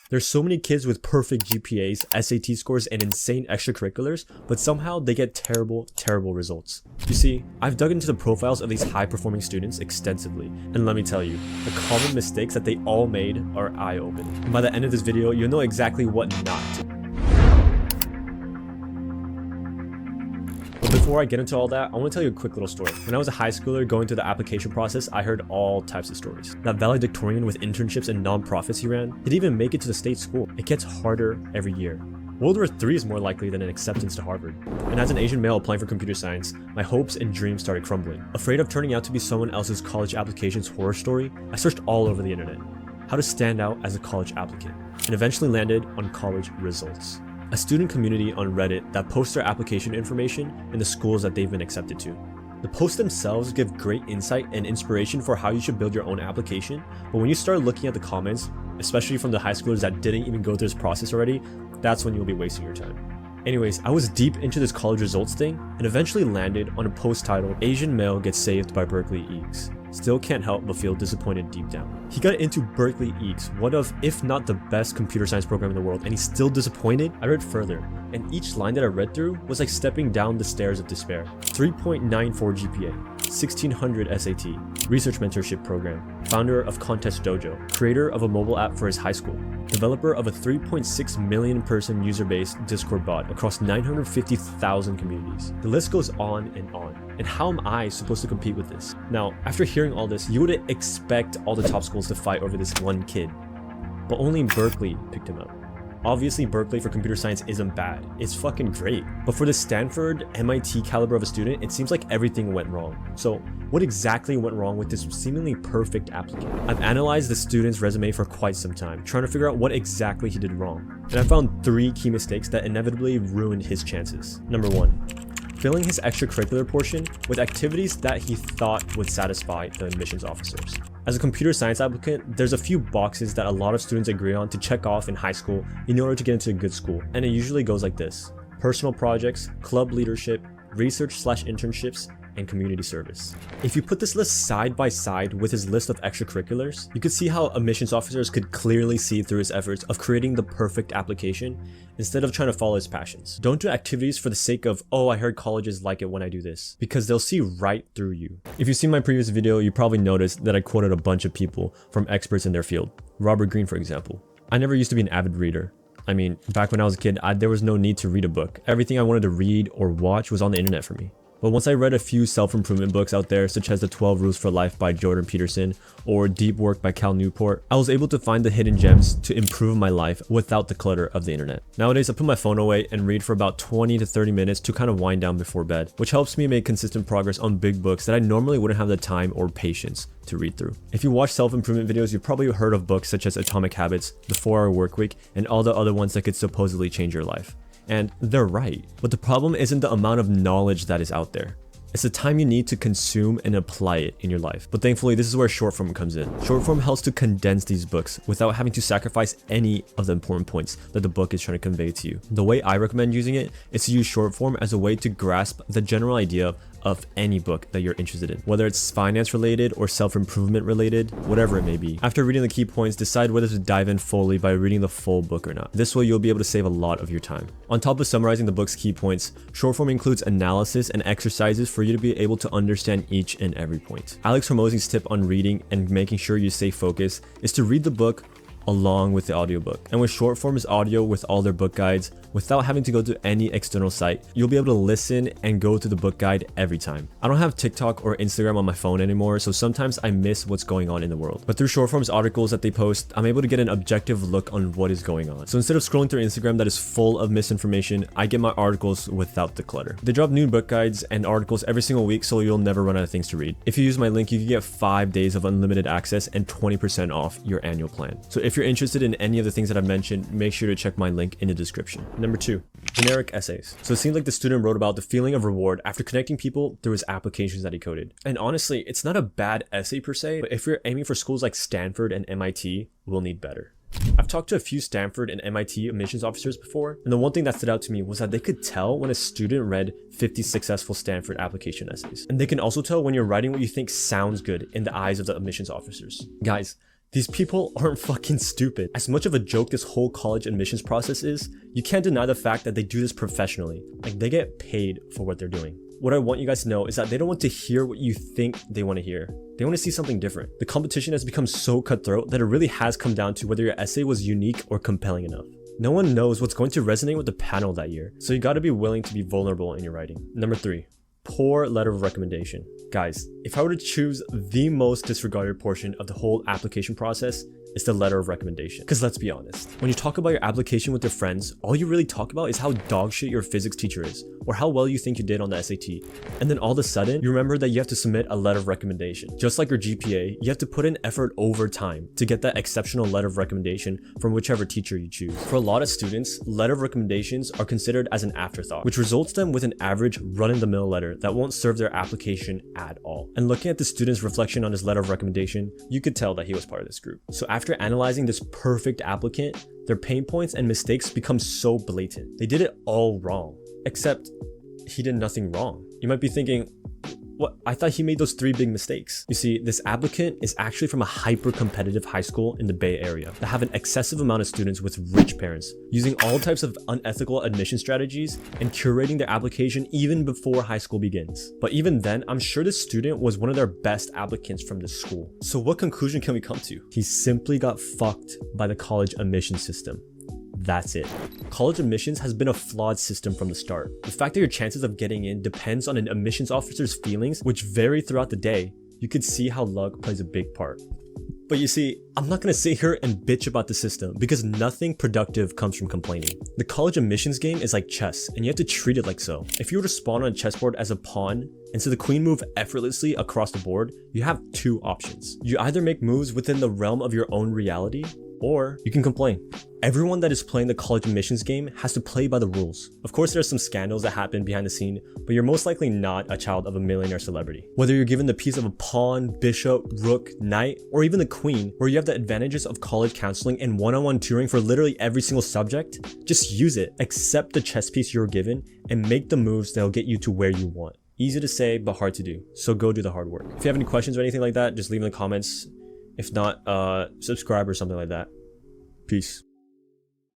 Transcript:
There's so many kids with perfect GPAs, SAT scores, and insane extracurriculars, but somehow they get terrible results. You see, I've dug into the profiles of these high-performing students extensively, and let me tell you, the common mistakes that they all made are eye-opening. And by the end of this video, you'll know exactly what not to do. But before I get into all that, I want to tell you a quick little story. When I was a high schooler going through the application process, I heard all types of stories. That valedictorian with internships and non-profits he ran didn't even make it to the state school. It gets harder every year. World War III is more likely than an acceptance to Harvard. And as an Asian male applying for computer science, my hopes and dreams started crumbling. Afraid of turning out to be someone else's college application's horror story, I searched all over the internet. How to stand out as a college applicant, and eventually landed on College Results, a student community on Reddit that posts their application information and the schools that they've been accepted to. The posts themselves give great insight and inspiration for how you should build your own application, but when you start looking at the comments, especially from the high schoolers that didn't even go through this process already, that's when you'll be wasting your time. Anyways, I was deep into this College Results thing and eventually landed on a post titled "Asian Male Gets Saved by Berkeley EEGS. Still can't help but feel disappointed deep down." He got into Berkeley EEGS, one of, if not the best computer science program in the world, and he's still disappointed? I read further, and each line that I read through was like stepping down the stairs of despair. 3.94 GPA, 1600 SAT, research mentorship program, founder of Contest Dojo, creator of a mobile app for his high school, developer of a 3.6 million person user-based Discord bot across 950,000 communities. The list goes on and on. And how am I supposed to compete with this? Now, after hearing all this, you would expect all the top schools to fight over this one kid, but only Berkeley picked him up. Obviously, Berkeley for computer science isn't bad. It's fucking great. But for the Stanford, MIT caliber of a student, it seems like everything went wrong. So what exactly went wrong with this seemingly perfect applicant? I've analyzed the student's resume for quite some time, trying to figure out what exactly he did wrong. And I found 3 key mistakes that inevitably ruined his chances. Number 1. Filling his extracurricular portion with activities that he thought would satisfy the admissions officers. As a computer science applicant, there's a few boxes that a lot of students agree on to check off in high school in order to get into a good school, and it usually goes like this: personal projects, club leadership, research/internships, and community service. If you put this list side by side with his list of extracurriculars, you could see how admissions officers could clearly see through his efforts of creating the perfect application instead of trying to follow his passions. Don't do activities for the sake of, oh, I heard colleges like it when I do this, because they'll see right through you. If you've seen my previous video, you probably noticed that I quoted a bunch of people from experts in their field. Robert Greene, for example. I never used to be an avid reader. I mean, back when I was a kid, there was no need to read a book. Everything I wanted to read or watch was on the internet for me. But once I read a few self-improvement books out there, such as The 12 Rules for Life by Jordan Peterson or Deep Work by Cal Newport, I was able to find the hidden gems to improve my life without the clutter of the internet. Nowadays, I put my phone away and read for about 20 to 30 minutes to kind of wind down before bed, which helps me make consistent progress on big books that I normally wouldn't have the time or patience to read through. If you watch self-improvement videos, you've probably heard of books such as Atomic Habits, The 4-Hour Workweek, and all the other ones that could supposedly change your life. And they're right. But the problem isn't the amount of knowledge that is out there. It's the time you need to consume and apply it in your life. But thankfully, this is where short form comes in. Short form helps to condense these books without having to sacrifice any of the important points that the book is trying to convey to you. The way I recommend using it is to use short form as a way to grasp the general idea of any book that you're interested in, whether it's finance related or self-improvement related, whatever it may be. After reading the key points, decide whether to dive in fully by reading the full book or not. This way you'll be able to save a lot of your time. On top of summarizing the book's key points, short form includes analysis and exercises for you to be able to understand each and every point. Alex Hormozi's tip on reading and making sure you stay focused is to read the book along with the audiobook. And with short form is audio with all their book guides, without having to go to any external site, you'll be able to listen and go to the book guide every time. I don't have TikTok or Instagram on my phone anymore, so sometimes I miss what's going on in the world. But through short form's articles that they post, I'm able to get an objective look on what is going on. So instead of scrolling through Instagram that is full of misinformation, I get my articles without the clutter. They drop new book guides and articles every single week, so you'll never run out of things to read. If you use my link, you can get 5 days of unlimited access and 20% off your annual plan. So if you're interested in any of the things that I've mentioned, make sure to check my link in the description. Number 2, generic essays. So it seems like the student wrote about the feeling of reward after connecting people through his applications that he coded. And honestly, it's not a bad essay per se, but if you're aiming for schools like Stanford and MIT, we'll need better. I've talked to a few Stanford and MIT admissions officers before, and the one thing that stood out to me was that they could tell when a student read 50 successful Stanford application essays. And they can also tell when you're writing what you think sounds good in the eyes of the admissions officers. Guys, These people aren't fucking stupid. As much of a joke this whole college admissions process is, you can't deny the fact that they do this professionally. Like, they get paid for what they're doing. What I want you guys to know is that they don't want to hear what you think they want to hear. They want to see something different. The competition has become so cutthroat that it really has come down to whether your essay was unique or compelling enough. No one knows what's going to resonate with the panel that year, so you gotta be willing to be vulnerable in your writing. Number 3, poor letter of recommendation. Guys, if I were to choose the most disregarded portion of the whole application process, it's the letter of recommendation. Because let's be honest, when you talk about your application with your friends, all you really talk about is how dog shit your physics teacher is, or how well you think you did on the SAT. And then all of a sudden, you remember that you have to submit a letter of recommendation. Just like your GPA, you have to put in effort over time to get that exceptional letter of recommendation from whichever teacher you choose. For a lot of students, letter of recommendations are considered as an afterthought, which results them with an average run-in-the-mill letter that won't serve their application at all. And looking at the student's reflection on his letter of recommendation, you could tell that he was part of this group. So after analyzing this perfect applicant, their pain points and mistakes become so blatant. They did it all wrong, except he did nothing wrong. You might be thinking, what? I thought he made those 3 big mistakes. You see, this applicant is actually from a hyper-competitive high school in the Bay Area that have an excessive amount of students with rich parents, using all types of unethical admission strategies and curating their application even before high school begins. But even then, I'm sure this student was one of their best applicants from this school. So what conclusion can we come to? He simply got fucked by the college admission system. That's it. College admissions has been a flawed system from the start. The fact that your chances of getting in depends on an admissions officer's feelings, which vary throughout the day. You could see how luck plays a big part. But you see, I'm not gonna sit here and bitch about the system because nothing productive comes from complaining. The college admissions game is like chess, and you have to treat it like so. If you were to spawn on a chessboard as a pawn and so the queen move effortlessly across the board, you have 2 options. You either make moves within the realm of your own reality, or you can complain. Everyone that is playing the college admissions game has to play by the rules. Of course, there are some scandals that happen behind the scene, but you're most likely not a child of a millionaire celebrity. Whether you're given the piece of a pawn, bishop, rook, knight, or even the queen, where you have the advantages of college counseling and one-on-one tutoring for literally every single subject, just use it. Accept the chess piece you're given and make the moves that'll get you to where you want. Easy to say, but hard to do. So go do the hard work. If you have any questions or anything like that, just leave in the comments. If not, subscribe or something like that. Peace.